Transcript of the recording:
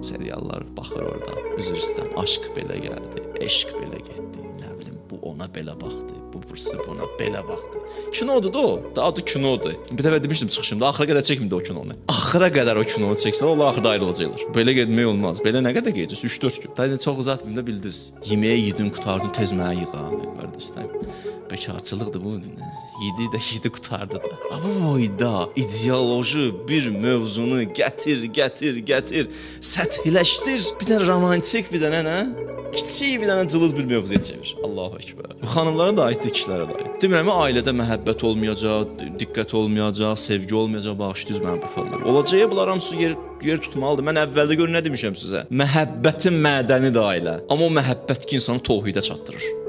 seriallar baxır orada. Üzr istəyirəm, aşk belə gəldi, eşq belə getdi. Nə bilim, bu ona belə baxdı, bu burası buna belə baxdı. Kinodur da o, da adı kinodur. Bir dəfə demişdim çıxışımda, axıra qədər çəkməyim o kinonu. Axıra qədər o kinonu çəksən, onlar axırda ayrılacaqlar. Belə getmək olmaz. Belə nə qədər gedəcəz? 3-4 gün. Daha çox uzatmayım da bildiniz. Yeməyə yedin, qutardın, tez mənə yığa, qardaşlar. Bekarçılıqdır bu. Yedi qutardı da. Amma boyda ideoloji bir mövzunu gətir, səthləşdir. Bir də romantik, bir dənə nə? Kiçik bir dənə cılız bir mövzuya çevir. Allahu Ekber. Bu xanımlara da aiddir, kişilərə də aid. Demirəm, ailədə məhəbbət olmayacaq, diqqət olmayacaq, sevgi olmayacaq, bağışlayız mənə bu fallar. Olacaq, bunlar hamısı yer tutmalıdır. Mən əvvəldə gör nə demişəm sizə? Məhəbbətin mədənidir ailə. Amma o məhəbbət ki, insanı təvhidə çatdırır.